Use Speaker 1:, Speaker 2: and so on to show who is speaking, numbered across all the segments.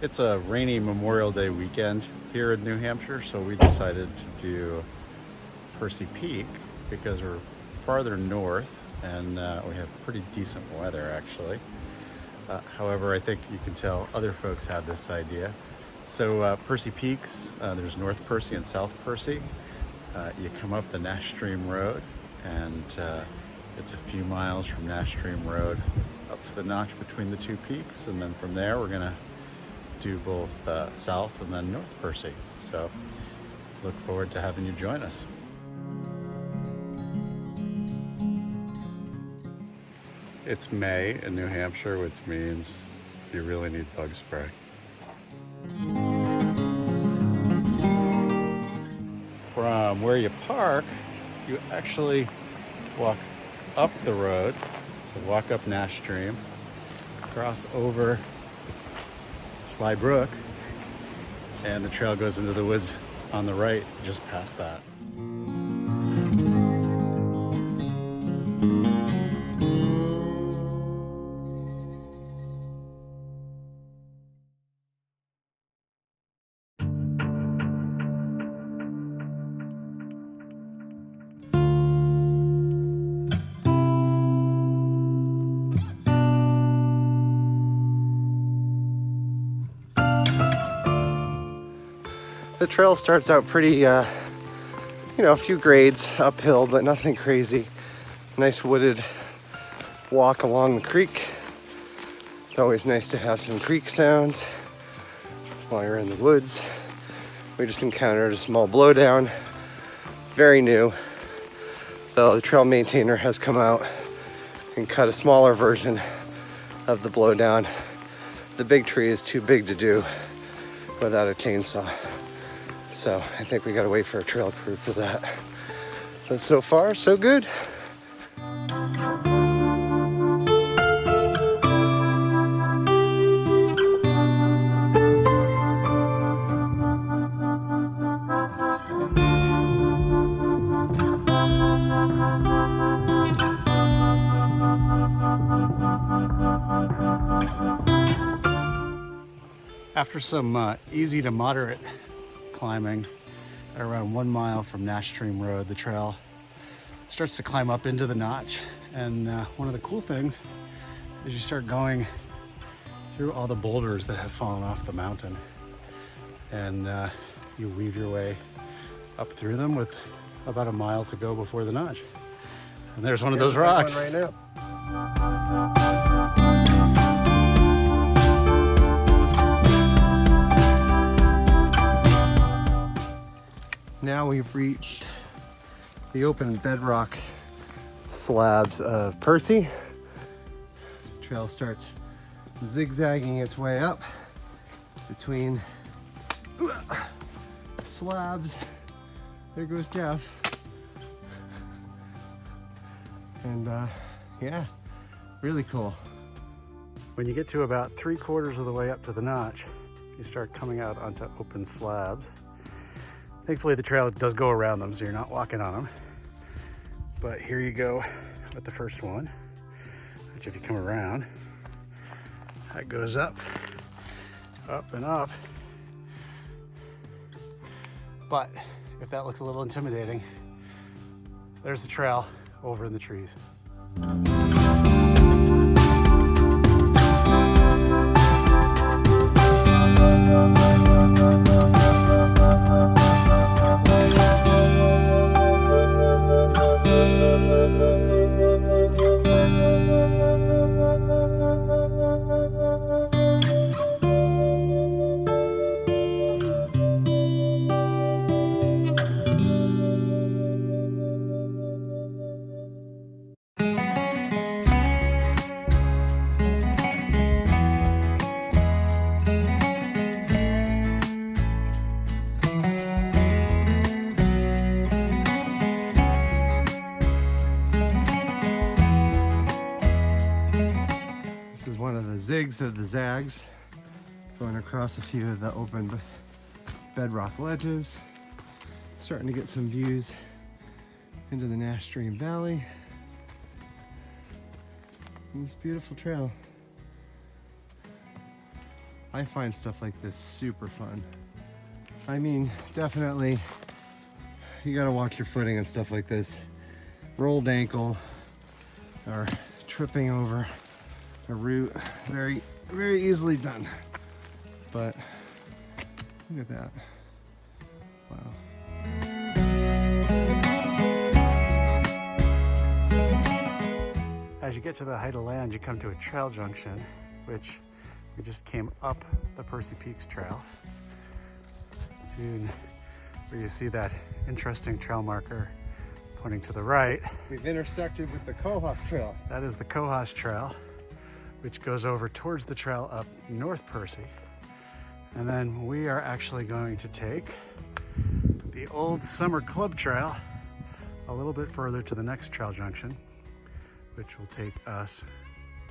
Speaker 1: It's a rainy Memorial Day weekend here in New Hampshire, so we decided to do Percy Peak because we're farther north and we have pretty decent weather actually. However, I think you can tell other folks had this idea. So Percy Peaks, there's North Percy and South Percy. You come up the Nash Stream Road and it's a few miles from Nash Stream Road up to the notch between the two peaks, and then from there we're gonna do both South and then North Percy. So look forward to having you join us. It's May in New Hampshire, which means you really need bug spray. From where you park, you actually walk up the road. So walk up Nash Stream, cross over Sly Brook, and the trail goes into the woods on the right, just past that. The trail starts out pretty, a few grades uphill, but nothing crazy. Nice wooded walk along the creek. It's always nice to have some creek sounds while you're in the woods. We just encountered a small blowdown, very new, though the trail maintainer has come out and cut a smaller version of the blowdown. The big tree is too big to do without a chainsaw. So I think we gotta wait for a trail crew for that. But so far, so good. After some easy to moderate climbing at around 1 mile from Nash Stream Road, the trail starts to climb up into the notch. And one of the cool things is you start going through all the boulders that have fallen off the mountain. And you weave your way up through them with about a mile to go before the notch. And there's one of those rocks.
Speaker 2: Right now. Now we've reached the open bedrock slabs of Percy. Trail starts zigzagging its way up between slabs. There goes Jeff. And yeah, really cool.
Speaker 1: When you get to about 3/4 of the way up to the notch, you start coming out onto open slabs. Thankfully, the trail does go around them, so you're not walking on them. But here you go with the first one, which if you come around, that goes up, up and up. But if that looks a little intimidating, there's the trail over in the trees.
Speaker 2: Zigs of the zags, going across a few of the open bedrock ledges, starting to get some views into the Nash Stream Valley. And this beautiful trail. I find stuff like this super fun. I mean, definitely, you gotta watch your footing and stuff like this. Rolled ankle or tripping over a root, very, very easily done. But look at that, wow. As you get to the height of land, you come to a trail junction, which we just came up the Percy Peaks Trail. Soon, where you see that interesting trail marker pointing to the right.
Speaker 1: We've intersected with the Cohos Trail.
Speaker 2: That is the Cohos Trail, which goes over towards the trail up North Percy. And then we are actually going to take the old summer club trail a little bit further to the next trail junction, which will take us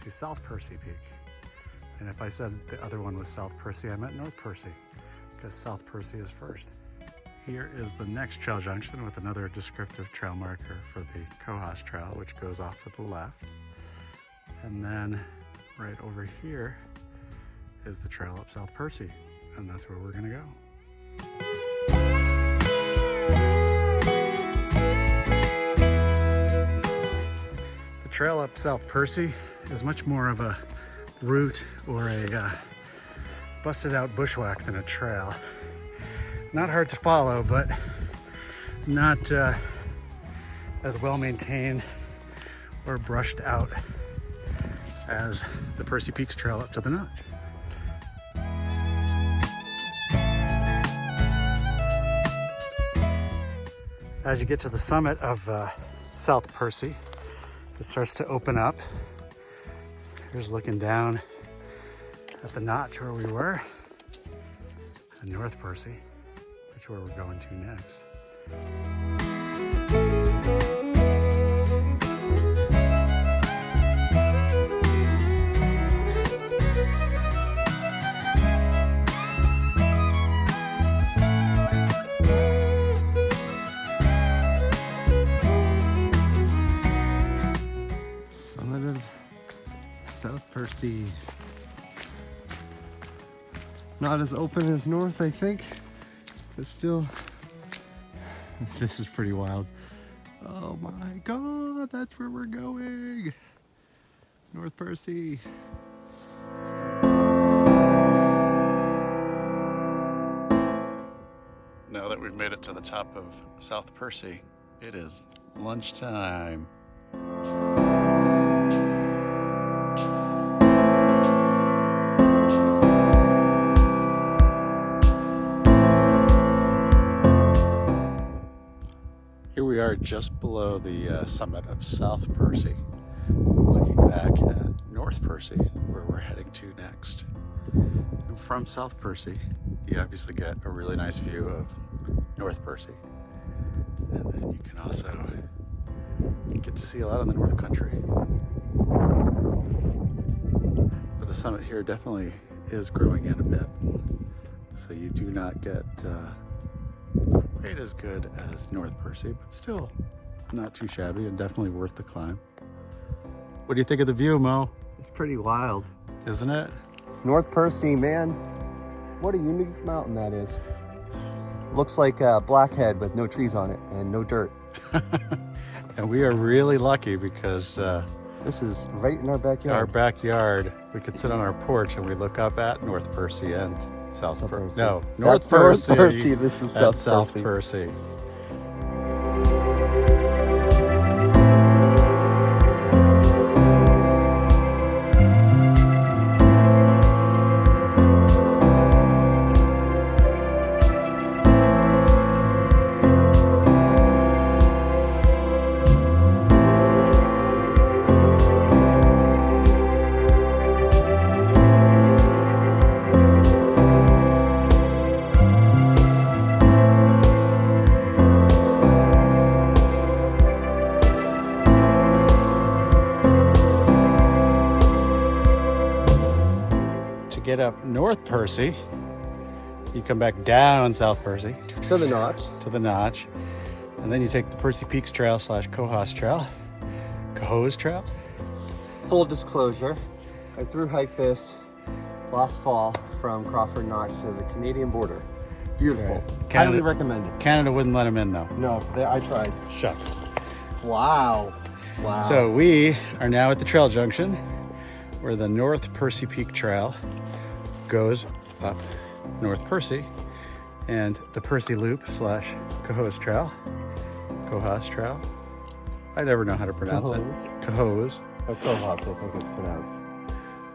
Speaker 2: to South Percy Peak. And if I said the other one was South Percy, I meant North Percy, because South Percy is first. Here is the next trail junction with another descriptive trail marker for the Cohos Trail, which goes off to the left. And then right over here is the trail up South Percy, and that's where we're gonna go. The trail up South Percy is much more of a route or a busted out bushwhack than a trail. Not hard to follow, but not as well maintained or brushed out as the Percy Peaks Trail up to the notch. As you get to the summit of South Percy, it starts to open up. Here's looking down at the notch where we were, and North Percy, which is where we're going to next. Summit of South Percy. Not as open as North, I think, but still, this is pretty wild. Oh my God, that's where we're going. North Percy. Now that we've made it to the top of South Percy, it is lunchtime. Here we are just below the summit of South Percy, looking back at North Percy, where we're heading to next. And from South Percy, you obviously get a really nice view of North Percy. And then you can also get to see a lot of the North Country. But the summit here definitely is growing in a bit. So you do not get quite as good as North Percy, but still not too shabby and definitely worth the climb. What do you think of the view, Mo?
Speaker 1: It's pretty wild.
Speaker 2: Isn't it?
Speaker 1: North Percy, man. What a unique mountain that is. Looks like a blackhead with no trees on it and no dirt.
Speaker 2: And we are really lucky because
Speaker 1: this is right in our backyard.
Speaker 2: Our backyard, we could sit on our porch and we look up at North Percy and South Percy. No, North Percy.
Speaker 1: North Percy. This is South Percy.
Speaker 2: Percy. Get up North Percy, you come back down South Percy
Speaker 1: to the notch,
Speaker 2: and then you take the Percy Peaks Trail / Cohos Trail, Cohos Trail.
Speaker 1: Full disclosure, I through hiked this last fall from Crawford Notch to the Canadian border. Beautiful.
Speaker 2: Right.
Speaker 1: Highly recommended.
Speaker 2: Canada wouldn't let him in though.
Speaker 1: No, I tried.
Speaker 2: Shucks.
Speaker 1: Wow. Wow.
Speaker 2: So we are now at the trail junction where the North Percy Peak Trail goes up North Percy, and the Percy Loop / Cohos Trail. Cohos Trail. I never know how to pronounce it. Cohos.
Speaker 1: Oh, Cohos, I think it's pronounced.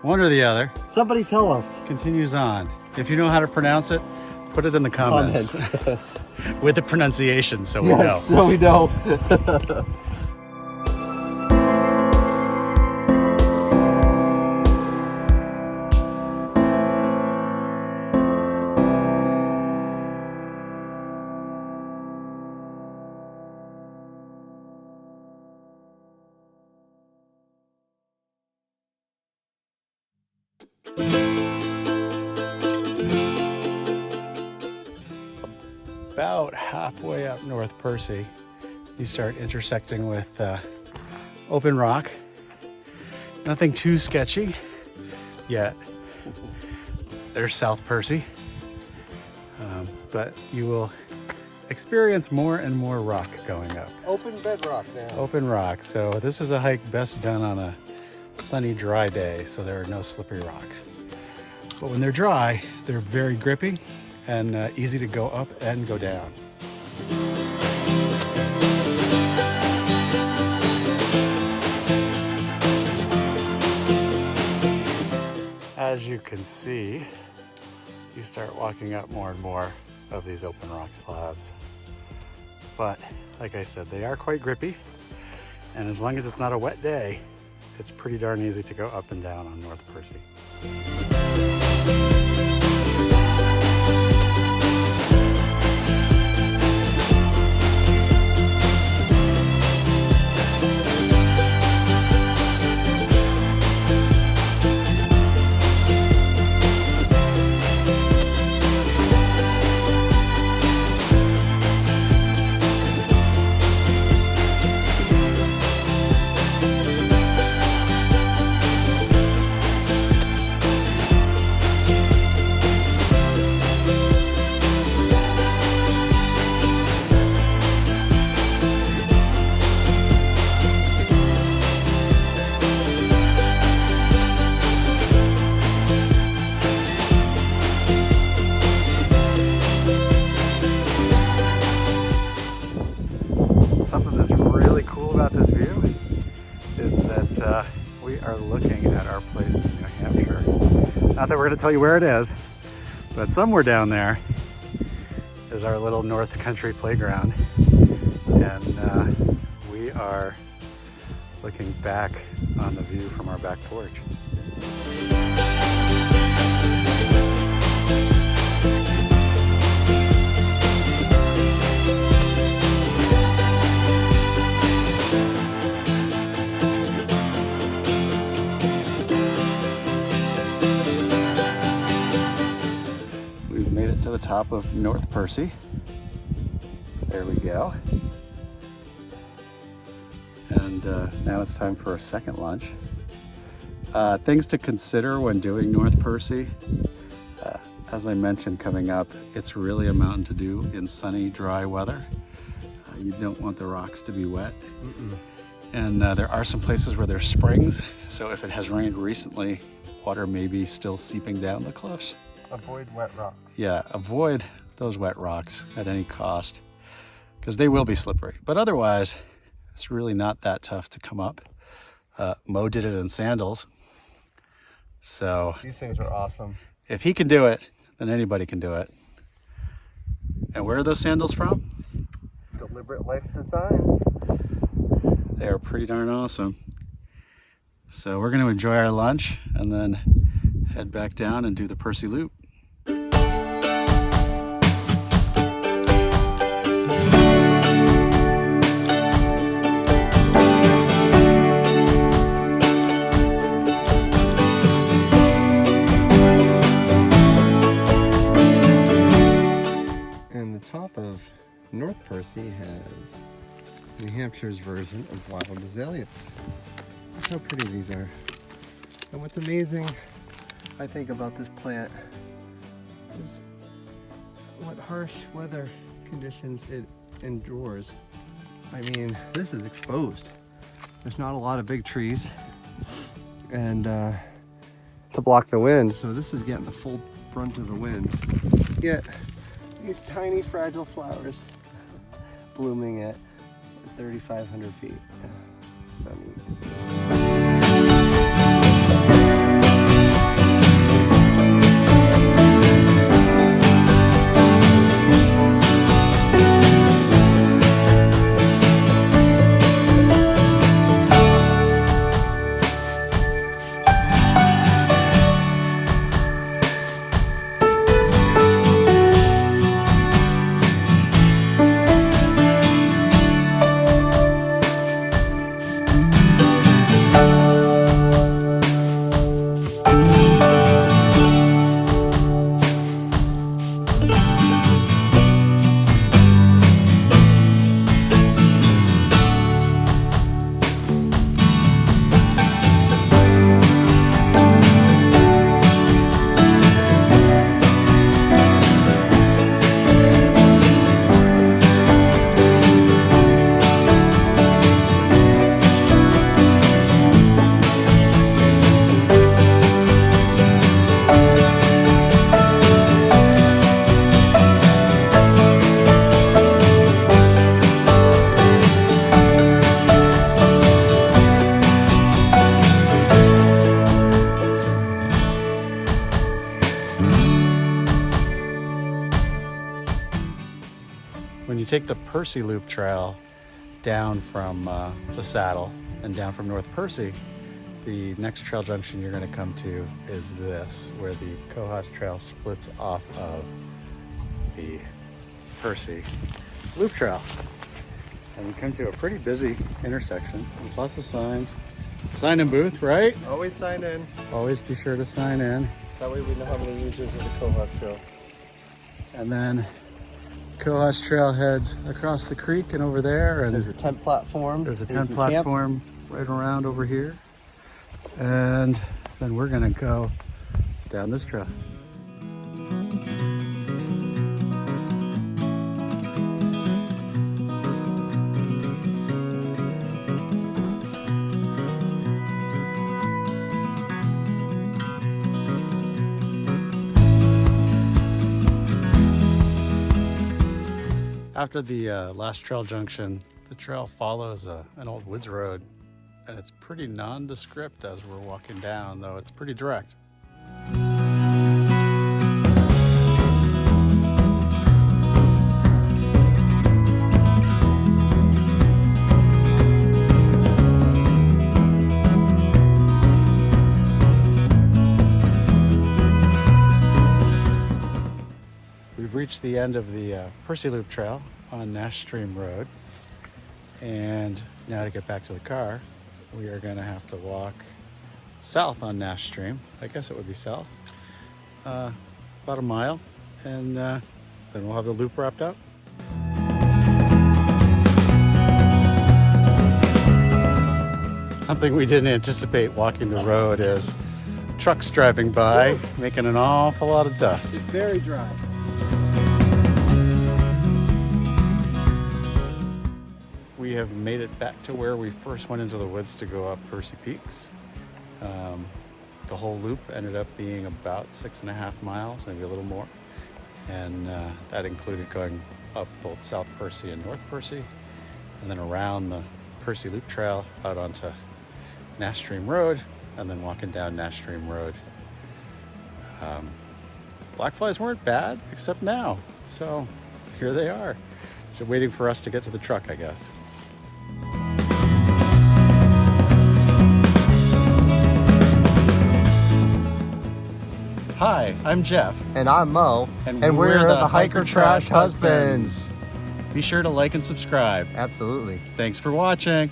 Speaker 2: One or the other.
Speaker 1: Somebody tell us.
Speaker 2: Continues on. If you know how to pronounce it, put it in the comments. With the pronunciation so we know.
Speaker 1: So we know.
Speaker 2: About halfway up North Percy, you start intersecting with open rock. Nothing too sketchy yet. There's South Percy, but you will experience more and more rock going up.
Speaker 1: Open bedrock now.
Speaker 2: Open rock. So this is a hike best done on a sunny, dry day, so there are no slippery rocks. But when they're dry, they're very grippy and easy to go up and go down. As you can see, you start walking up more and more of these open rock slabs. But like I said, they are quite grippy, and as long as it's not a wet day, it's pretty darn easy to go up and down on North Percy. Something that's really cool about this view is that we are looking at our place in New Hampshire. Not that we're going to tell you where it is, but somewhere down there is our little North Country playground. And we are looking back on the view from our back porch. To the top of North Percy. There we go. And now it's time for a second lunch. Things to consider when doing North Percy. As I mentioned coming up, it's really a mountain to do in sunny, dry weather. You don't want the rocks to be wet. And there are some places where there's springs, so if it has rained recently, water may be still seeping down the cliffs.
Speaker 1: Avoid wet rocks.
Speaker 2: Yeah, avoid those wet rocks at any cost, because they will be slippery. But otherwise, it's really not that tough to come up. Mo did it in sandals. So
Speaker 1: these things are awesome.
Speaker 2: If he can do it, then anybody can do it. And where are those sandals from?
Speaker 1: Deliberate Life Designs.
Speaker 2: They are pretty darn awesome. So we're going to enjoy our lunch and then head back down and do the Percy Loop.
Speaker 1: And the top of North Percy has New Hampshire's version of wild azaleas. Look how pretty these are. And what's amazing, I think, about this plant
Speaker 2: just what harsh weather conditions it endures. I mean, this is exposed. There's not a lot of big trees and to block the wind, so this is getting the full brunt of the wind. Yet these tiny fragile flowers blooming at 3,500 feet. So neat.
Speaker 3: When you take the Percy Loop Trail down from the saddle and down from North Percy, the next trail junction you're going to come to is this, where the Cohos Trail splits off of the Percy Loop Trail. And we come to a pretty busy intersection with lots of signs. Sign in booth, right?
Speaker 2: Always sign in.
Speaker 3: Always be sure to sign in.
Speaker 2: That way we know how many users of the Cohos Trail.
Speaker 3: And then Cohos Trail heads across the creek and over there. And
Speaker 2: There's a tent platform.
Speaker 3: there's a
Speaker 2: where you
Speaker 3: tent
Speaker 2: can camp.
Speaker 3: platform right around over here. And then we're gonna go down this trail. After the last trail junction, the trail follows an old woods road, and it's pretty nondescript as we're walking down, though it's pretty direct. We've reached the end of the Percy Loop Trail on Nash Stream Road, and now to get back to the car, we are going to have to walk south on Nash Stream. I guess it would be south, about a mile, and then we'll have the loop wrapped up. Something we didn't anticipate walking the road is trucks driving by, making an awful lot of dust.
Speaker 2: It's very dry.
Speaker 3: We have made it back to where we first went into the woods to go up Percy Peaks. The whole loop ended up being about 6.5 miles, maybe a little more. And that included going up both South Percy and North Percy, and then around the Percy Loop Trail out onto Nash Stream Road, and then walking down Nash Stream Road. Black flies weren't bad, except now. So here they are, just waiting for us to get to the truck, I guess. Hi, I'm Jeff.
Speaker 2: And I'm Mo.
Speaker 3: And
Speaker 2: we're the Hiker Trash Husbands.
Speaker 3: Be sure to like and subscribe.
Speaker 2: Absolutely.
Speaker 3: Thanks for watching.